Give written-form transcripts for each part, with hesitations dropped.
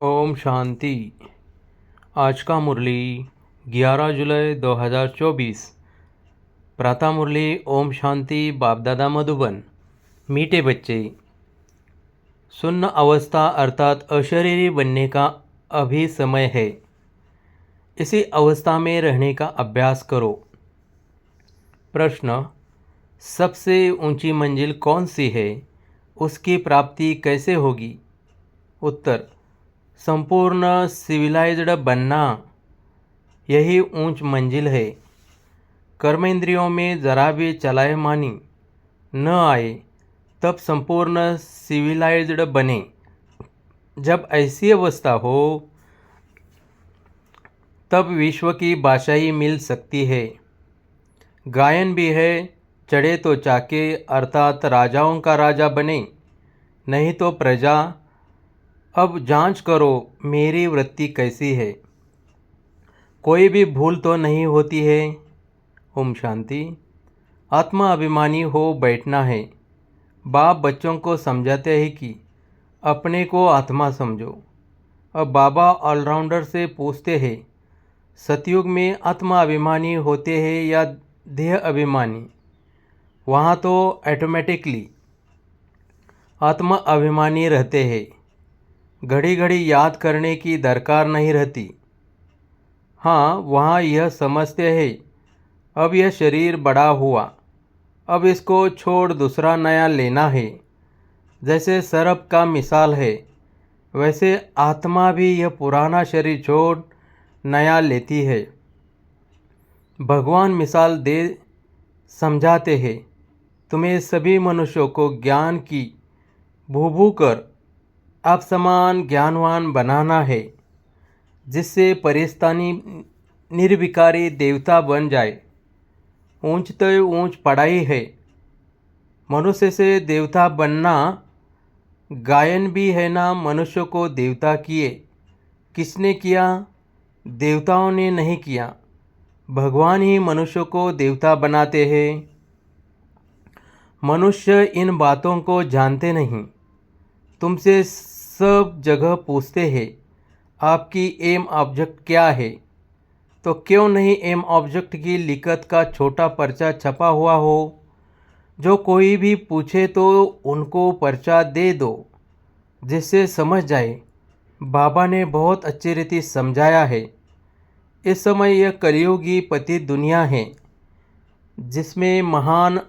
ओम शांति। आज का मुरली 11 जुलाई 2024। प्रातः मुरली ओम शांति बापदादा मधुबन। मीठे बच्चे, सुन्न अवस्था अर्थात अशरीरी बनने का अभी समय है। इसी अवस्था में रहने का अभ्यास करो। प्रश्न: सबसे ऊंची मंजिल कौन सी है? उसकी प्राप्ति कैसे होगी? उत्तर: संपूर्ण सिविलाइज्ड बनना, यही ऊंच मंजिल है। कर्मेंद्रियों में जरा भी चलायमानी न आए तब संपूर्ण सिविलाइज्ड बने। जब ऐसी अवस्था हो तब विश्व की बादशाही मिल सकती है। गायन भी है, चढ़े तो चाके अर्थात राजाओं का राजा बने, नहीं तो प्रजा। अब जांच करो मेरी वृत्ति कैसी है, कोई भी भूल तो नहीं होती है। ओम शांति। आत्मा अभिमानी हो बैठना है। बाप बच्चों को समझाते हैं कि अपने को आत्मा समझो। अब बाबा ऑलराउंडर से पूछते हैं, सतयुग में आत्मा अभिमानी होते हैं या देह अभिमानी? वहाँ तो ऑटोमेटिकली आत्मा अभिमानी रहते हैं, घड़ी घड़ी याद करने की दरकार नहीं रहती। हाँ, वहाँ यह समझते हैं अब यह शरीर बड़ा हुआ, अब इसको छोड़ दूसरा नया लेना है। जैसे सर्प का मिसाल है, वैसे आत्मा भी यह पुराना शरीर छोड़ नया लेती है। भगवान मिसाल दे समझाते हैं, तुम्हें सभी मनुष्यों को ज्ञान की भूभू कर आप समान ज्ञानवान बनाना है, जिससे परिस्तानी निर्विकारी देवता बन जाए। ऊंच तो ऊंच पढ़ाई है, मनुष्य से देवता बनना। गायन भी है ना, मनुष्य को देवता किए। किसने किया? देवताओं ने नहीं किया, भगवान ही मनुष्य को देवता बनाते हैं। मनुष्य इन बातों को जानते नहीं। तुमसे सब जगह पूछते हैं आपकी एम ऑब्जेक्ट क्या है, तो क्यों नहीं एम ऑब्जेक्ट की लिखत का छोटा पर्चा छपा हुआ हो? जो कोई भी पूछे तो उनको पर्चा दे दो, जिससे समझ जाए। बाबा ने बहुत अच्छी रीति समझाया है। इस समय यह कलियुगी पतित दुनिया है, जिसमें महान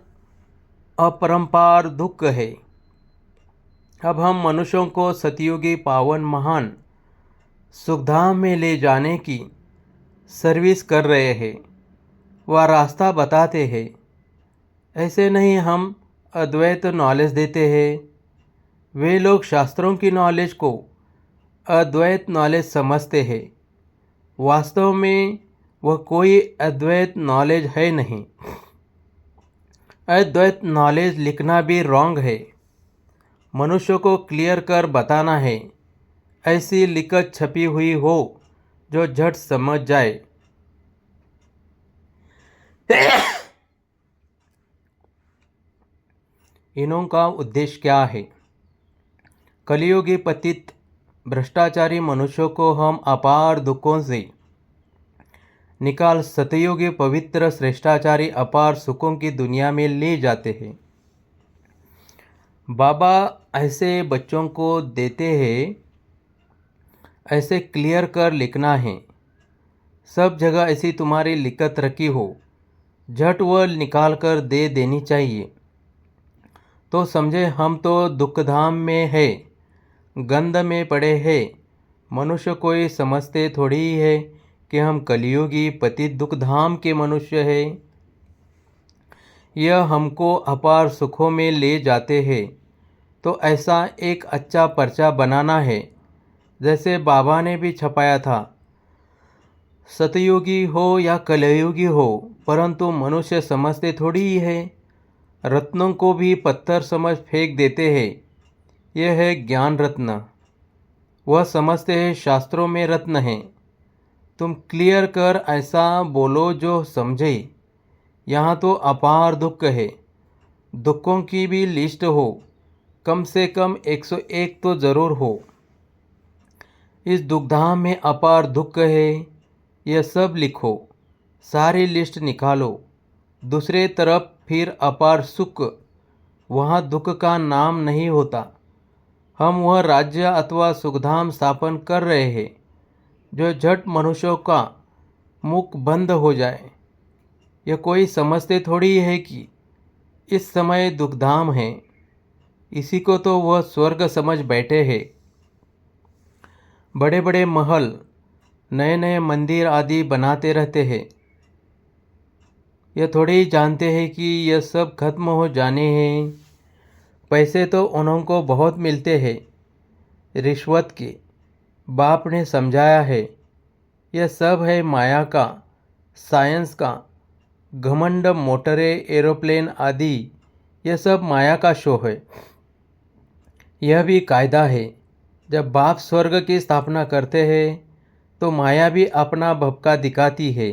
अपरंपार दुख है। अब हम मनुष्यों को सतयुगी पावन महान सुखधाम में ले जाने की सर्विस कर रहे हैं। वह रास्ता बताते हैं। ऐसे नहीं हम अद्वैत नॉलेज देते हैं। वे लोग शास्त्रों की नॉलेज को अद्वैत नॉलेज समझते हैं। वास्तव में वह कोई अद्वैत नॉलेज है नहीं। अद्वैत नॉलेज लिखना भी रॉन्ग है। मनुष्य को क्लियर कर बताना है, ऐसी लिखत छपी हुई हो जो झट समझ जाए। इनों का उद्देश्य क्या है? कलियुगी पतित भ्रष्टाचारी मनुष्यों को हम अपार दुखों से निकाल सतयुगी पवित्र श्रेष्ठाचारी अपार सुखों की दुनिया में ले जाते हैं। बाबा ऐसे बच्चों को देते हैं, ऐसे क्लियर कर लिखना है। सब जगह ऐसी तुम्हारी लिखत रखी हो, झट वह निकाल कर दे देनी चाहिए। तो समझे हम तो दुखधाम में है, गंध में पड़े हैं। मनुष्य कोई समझते थोड़ी ही है कि हम कलियुगी पतित दुखधाम के मनुष्य हैं। यह हमको अपार सुखों में ले जाते हैं। तो ऐसा एक अच्छा पर्चा बनाना है, जैसे बाबा ने भी छपाया था। सतयुगी हो या कलयुगी हो, परंतु मनुष्य समझते थोड़ी ही है। रत्नों को भी पत्थर समझ फेंक देते हैं। यह है ज्ञान रत्न। वह समझते हैं शास्त्रों में रत्न है। तुम क्लियर कर ऐसा बोलो जो समझे। यहाँ तो अपार दुख है, दुखों की भी लिस्ट हो, कम से कम 101 तो ज़रूर हो। इस दुखधाम में अपार दुख है, यह सब लिखो, सारी लिस्ट निकालो। दूसरे तरफ फिर अपार सुख, वहाँ दुख का नाम नहीं होता। हम वह राज्य अथवा सुखधाम स्थापन कर रहे हैं जो झट मनुष्यों का मुख बंद हो जाए। यह कोई समझते थोड़ी है कि इस समय दुखधाम है, इसी को तो वह स्वर्ग समझ बैठे हैं। बड़े बड़े महल, नए नए मंदिर आदि बनाते रहते हैं। यह थोड़े ही जानते हैं कि यह सब खत्म हो जाने हैं। पैसे तो उनको बहुत मिलते हैं, रिश्वत के। बाप ने समझाया है, यह सब है माया का, साइंस का। घमंड, मोटरें, एरोप्लेन आदि, यह सब माया का शो है। यह भी कायदा है, जब बाप स्वर्ग की स्थापना करते हैं तो माया भी अपना भपका दिखाती है।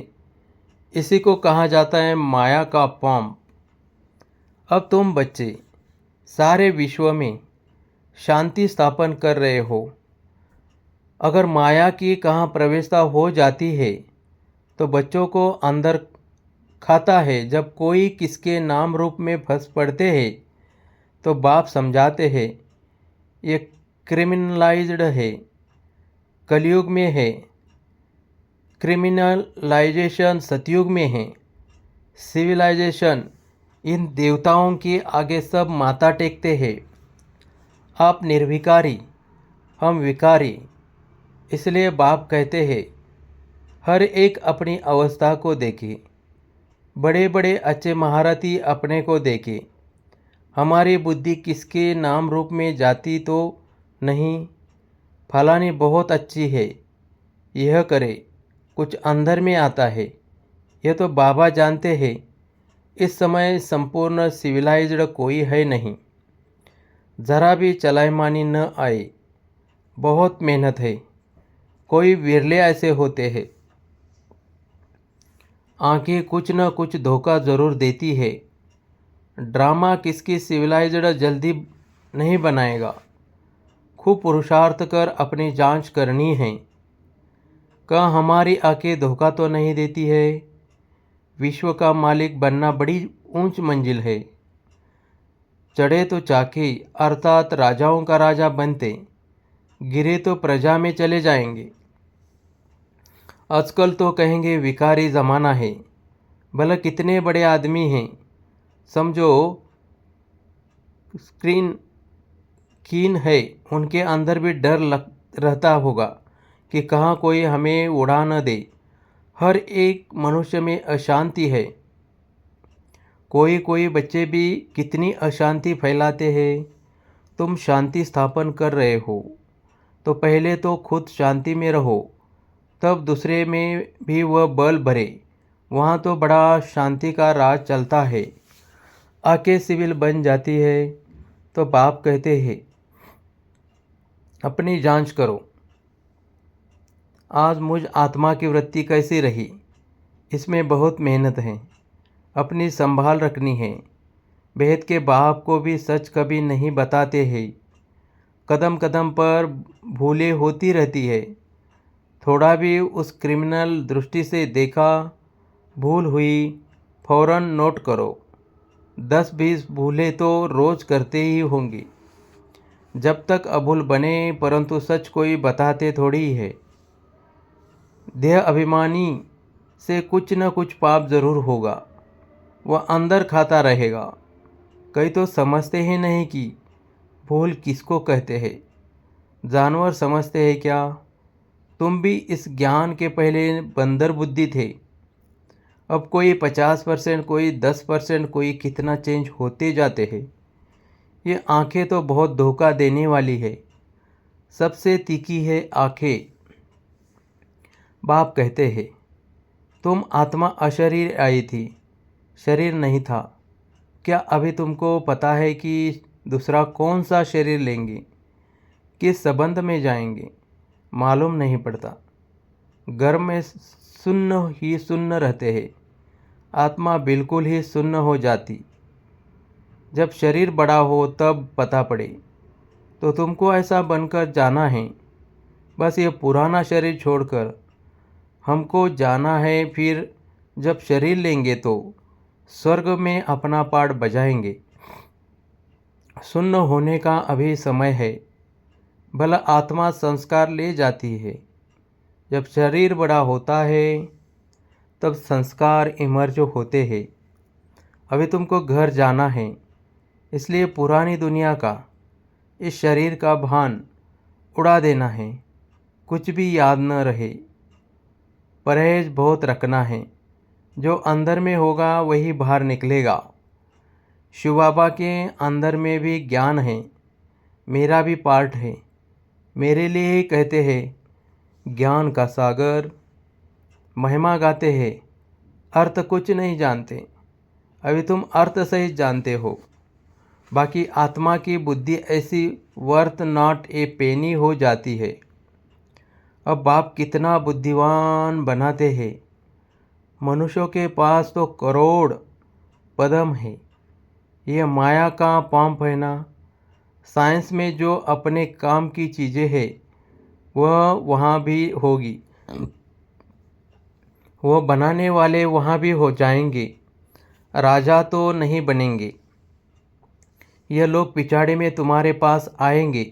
इसी को कहा जाता है माया का पंप। अब तुम बच्चे सारे विश्व में शांति स्थापन कर रहे हो। अगर माया की कहाँ प्रवेशता हो जाती है तो बच्चों को अंदर खाता है। जब कोई किसके नाम रूप में फंस पड़ते हैं तो बाप समझाते हैं, ये क्रिमिनलाइज्ड है, कलयुग में है। क्रिमिनलाइजेशन सतयुग में है। सिविलाइजेशन, इन देवताओं के आगे सब माथा टेकते हैं। आप निर्विकारी, हम विकारी। इसलिए बाप कहते हैं, हर एक अपनी अवस्था को देखे। बड़े बड़े अच्छे महारथी अपने को देखे। हमारी बुद्धि किसके नाम रूप में जाती तो नहीं। फलानी बहुत अच्छी है, यह करे, कुछ अंदर में आता है। यह तो बाबा जानते हैं। इस समय संपूर्ण सिविलाइज्ड कोई है नहीं, ज़रा भी चलायमानी न आए। बहुत मेहनत है, कोई विरले ऐसे होते हैं। आंखें कुछ न कुछ धोखा ज़रूर देती है। ड्रामा किसकी सिविलाइज्ड जल्दी नहीं बनाएगा। खूब पुरुषार्थ कर अपनी जांच करनी है। क्या हमारी आंखें धोखा तो नहीं देती है। विश्व का मालिक बनना बड़ी ऊंच मंजिल है। चढ़े तो चाके अर्थात राजाओं का राजा बनते, गिरे तो प्रजा में चले जाएंगे। आजकल तो कहेंगे विकारी ज़माना है। भला कितने बड़े आदमी हैं, समझो स्क्रीन कीन है, उनके अंदर भी डर रहता होगा कि कहाँ कोई हमें उड़ा न दे। हर एक मनुष्य में अशांति है। कोई कोई बच्चे भी कितनी अशांति फैलाते हैं। तुम शांति स्थापन कर रहे हो तो पहले तो खुद शांति में रहो, तब दूसरे में भी वह बल भरे। वहाँ तो बड़ा शांति का राज चलता है। आके सिविल बन जाती है तो बाप कहते हैं, अपनी जांच करो, आज मुझ आत्मा की वृत्ति कैसी रही। इसमें बहुत मेहनत है, अपनी संभाल रखनी है। भेद के बाप को भी सच कभी नहीं बताते हैं। कदम कदम पर भूलें होती रहती है। थोड़ा भी उस क्रिमिनल दृष्टि से देखा, भूल हुई, फौरन नोट करो। 10-20 भूलें तो रोज़ करते ही होंगी। जब तक अभूल बने, परंतु सच कोई बताते थोड़ी है। देह अभिमानी से कुछ न कुछ पाप जरूर होगा, वह अंदर खाता रहेगा। कई तो समझते ही नहीं कि भूल किसको कहते हैं। जानवर समझते हैं क्या। तुम भी इस ज्ञान के पहले बंदर बुद्धि थे। अब कोई 50%, कोई 10%, कोई कितना चेंज होते जाते हैं। ये आंखें तो बहुत धोखा देने वाली है। सबसे तीखी है आंखें। बाप कहते हैं, तुम आत्मा अशरीर आई थी, शरीर नहीं था। क्या अभी तुमको पता है कि दूसरा कौन सा शरीर लेंगे, किस संबंध में जाएंगे, मालूम नहीं पड़ता। घर में सुन्न ही सुन्न रहते हैं, आत्मा बिल्कुल ही सुन्न हो जाती। जब शरीर बड़ा हो तब पता पड़े। तो तुमको ऐसा बनकर जाना है। बस ये पुराना शरीर छोड़कर हमको जाना है। फिर जब शरीर लेंगे तो स्वर्ग में अपना पाठ बजाएंगे। सुन्न होने का अभी समय है। भला आत्मा संस्कार ले जाती है। जब शरीर बड़ा होता है तब संस्कार इमर्ज होते हैं। अभी तुमको घर जाना है, इसलिए पुरानी दुनिया का, इस शरीर का भान उड़ा देना है। कुछ भी याद न रहे। परहेज बहुत रखना है। जो अंदर में होगा वही बाहर निकलेगा। शिव बाबा के अंदर में भी ज्ञान है, मेरा भी पार्ट है। मेरे लिए ही कहते हैं ज्ञान का सागर। महिमा गाते हैं, अर्थ कुछ नहीं जानते। अभी तुम अर्थ सहित जानते हो। बाकी आत्मा की बुद्धि ऐसी वर्थ नॉट ए पेनी हो जाती है। अब बाप कितना बुद्धिमान बनाते हैं। मनुष्यों के पास तो करोड़ पदम है। यह माया का पंप है ना। साइंस में जो अपने काम की चीज़ें हैं वह वहाँ भी होगी। वह बनाने वाले वहाँ भी हो जाएंगे। राजा तो नहीं बनेंगे। यह लोग पिछाड़े में तुम्हारे पास आएंगे,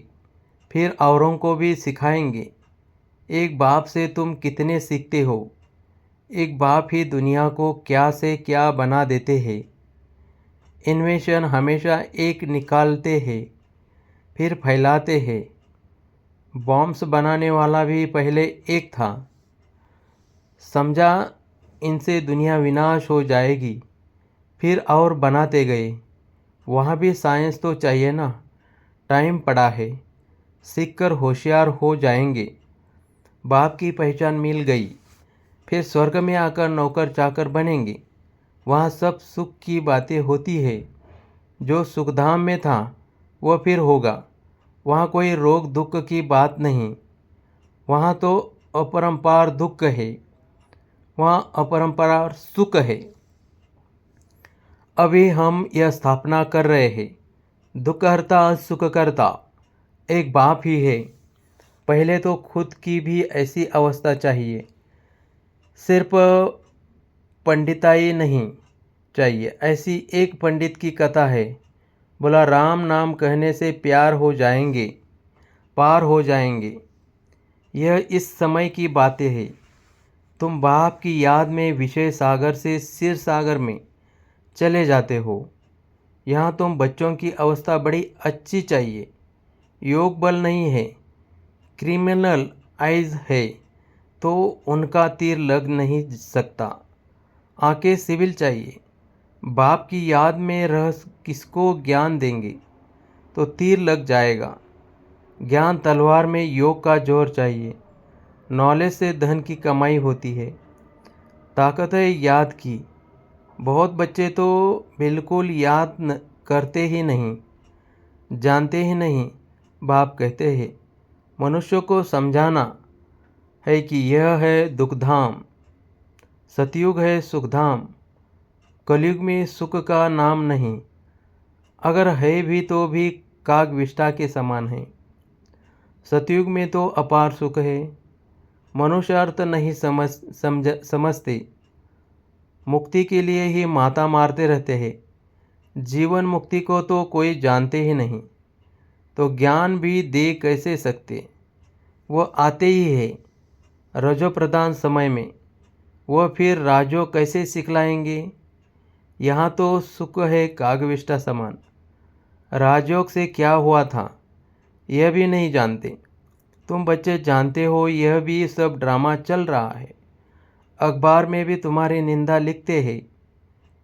फिर औरों को भी सिखाएंगे। एक बाप से तुम कितने सीखते हो। एक बाप ही दुनिया को क्या से क्या बना देते हैं। इन्वेंशन हमेशा एक निकालते हैं, फिर फैलाते हैं। बॉम्ब्स बनाने वाला भी पहले एक था। समझा इनसे दुनिया विनाश हो जाएगी, फिर और बनाते गए। वहाँ भी साइंस तो चाहिए ना। टाइम पड़ा है, सीखकर होशियार हो जाएंगे। बाप की पहचान मिल गई, फिर स्वर्ग में आकर नौकर चाकर बनेंगे। वहाँ सब सुख की बातें होती है। जो सुखधाम में था वह फिर होगा। वहाँ कोई रोग दुख की बात नहीं। वहाँ तो अपरंपार दुख है, वहाँ अपरंपार सुख है। अभी हम यह स्थापना कर रहे हैं, दुखहर्ता सुखकर्ता एक बाप ही है। पहले तो खुद की भी ऐसी अवस्था चाहिए। सिर्फ पंडिताई नहीं चाहिए। ऐसी एक पंडित की कथा है। बोला राम नाम कहने से प्यार हो जाएंगे, पार हो जाएंगे। यह इस समय की बातें हैं। तुम बाप की याद में विषय सागर से सिर सागर में चले जाते हो। यहाँ तुम बच्चों की अवस्था बड़ी अच्छी चाहिए। योग बल नहीं है, क्रिमिनल आइज है तो उनका तीर लग नहीं सकता। आंखें सिविल चाहिए। बाप की याद में रह किसको ज्ञान देंगे तो तीर लग जाएगा। ज्ञान तलवार में योग का जोर चाहिए। नॉलेज से धन की कमाई होती है। ताकत है याद की। बहुत बच्चे तो बिल्कुल याद करते ही नहीं, जानते ही नहीं। बाप कहते हैं मनुष्य को समझाना है कि यह है दुखधाम, सतयुग है सुखधाम। कलयुग में सुख का नाम नहीं। अगर है भी तो भी काग विष्ठा के समान है। सतयुग में तो अपार सुख है। मनुष्य अर्थ नहीं समझते। मुक्ति के लिए ही माता मारते रहते हैं। जीवन मुक्ति को तो कोई जानते ही नहीं, तो ज्ञान भी दे कैसे सकते। वह आते ही है रजो प्रधान समय में। वह फिर राजो कैसे सिखलाएंगे। यहाँ तो सुख है कागविष्ठा समान। राजयोग से क्या हुआ था यह भी नहीं जानते। तुम बच्चे जानते हो यह भी सब ड्रामा चल रहा है। अखबार में भी तुम्हारी निंदा लिखते हैं।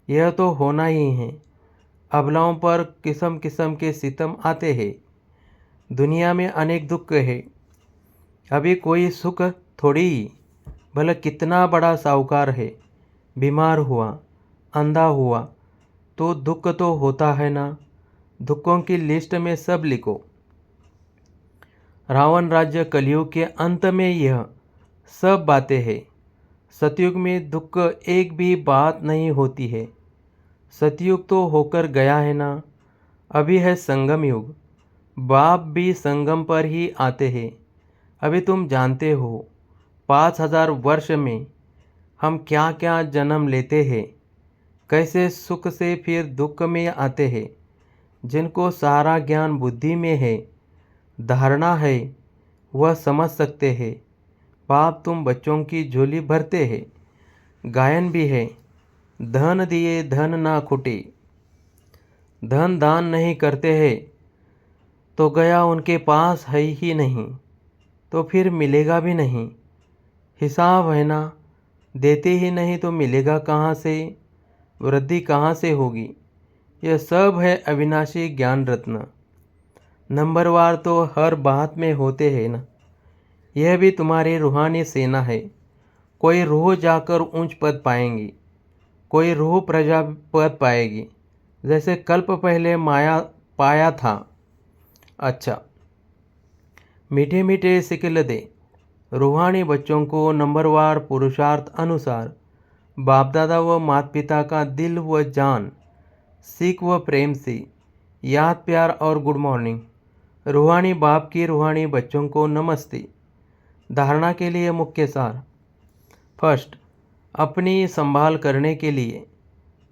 यह तो होना ही है। अबलाओं पर किस्म किस्म के सितम आते हैं। दुनिया में अनेक दुख है। अभी कोई सुख थोड़ी। भला कितना बड़ा साहूकार है, बीमार हुआ, अंधा हुआ तो दुख तो होता है ना। दुखों की लिस्ट में सब लिखो। रावण राज्य कलयुग के अंत में यह सब बातें हैं। सतयुग में दुख एक भी बात नहीं होती है। सतयुग तो होकर गया है ना। अभी है संगम युग। बाप भी संगम पर ही आते हैं। अभी तुम जानते हो 5000 वर्ष में हम क्या क्या जन्म लेते हैं, कैसे सुख से फिर दुख में आते हैं। जिनको सारा ज्ञान बुद्धि में है, धारणा है, वह समझ सकते हैं। बाप तुम बच्चों की झोली भरते हैं। गायन भी है, धन दिए धन ना खुटे। धन दान नहीं करते हैं तो गया उनके पास है ही नहीं, तो फिर मिलेगा भी नहीं। हिसाब है ना, देते ही नहीं तो मिलेगा कहाँ से, वृद्धि कहाँ से होगी। यह सब है अविनाशी ज्ञान रत्न। नंबरवार तो हर बात में होते हैं ना। यह भी तुम्हारी रूहानी सेना है। कोई रूह जाकर ऊंच पद पाएंगी, कोई रूह प्रजा पद पाएगी, जैसे कल्प पहले माया पाया था। अच्छा, मीठे मीठे सिकिल दे रूहानी बच्चों को नंबरवार पुरुषार्थ अनुसार बाप दादा व माता पिता का दिल व जान, सीख व प्रेम से याद प्यार और गुड मॉर्निंग। रूहानी बाप की रूहानी बच्चों को नमस्ते। धारणा के लिए मुख्य सार। फर्स्ट, अपनी संभाल करने के लिए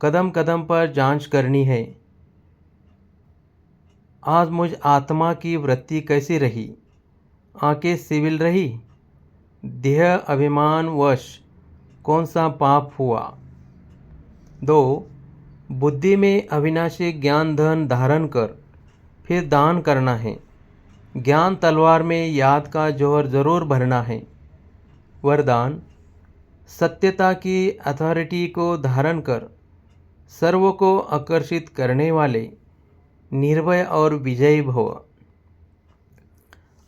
कदम कदम पर जांच करनी है। आज मुझ आत्मा की वृत्ति कैसी रही? आंखें सिविल रही? देह अभिमान वश कौन सा पाप हुआ? 2, बुद्धि में अविनाशी ज्ञान धन धारण कर फिर दान करना है। ज्ञान तलवार में याद का जौहर जरूर भरना है। वरदान, सत्यता की अथॉरिटी को धारण कर सर्व को आकर्षित करने वाले निर्भय और विजयी भव।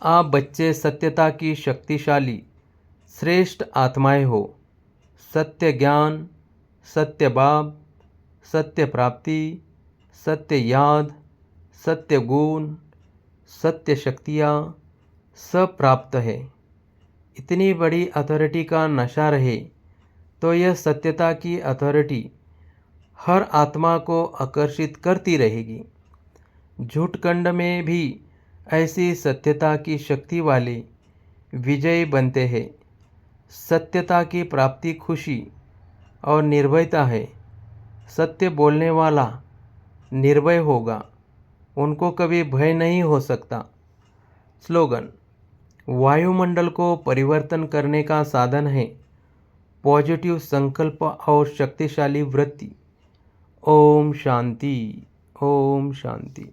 आप बच्चे सत्यता की शक्तिशाली श्रेष्ठ आत्माएं हो। सत्य ज्ञान, सत्य बाप, सत्य प्राप्ति, सत्य याद, सत्य गुण, सत्य शक्तियाँ सब प्राप्त है। इतनी बड़ी अथॉरिटी का नशा रहे तो यह सत्यता की अथॉरिटी हर आत्मा को आकर्षित करती रहेगी। झूठखंड में भी ऐसी सत्यता की शक्ति वाले विजयी बनते हैं। सत्यता की प्राप्ति खुशी और निर्भयता है। सत्य बोलने वाला निर्भय होगा, उनको कभी भय नहीं हो सकता। स्लोगन, वायुमंडल को परिवर्तन करने का साधन है पॉजिटिव संकल्प और शक्तिशाली वृत्ति। ओम शांति, ओम शांति।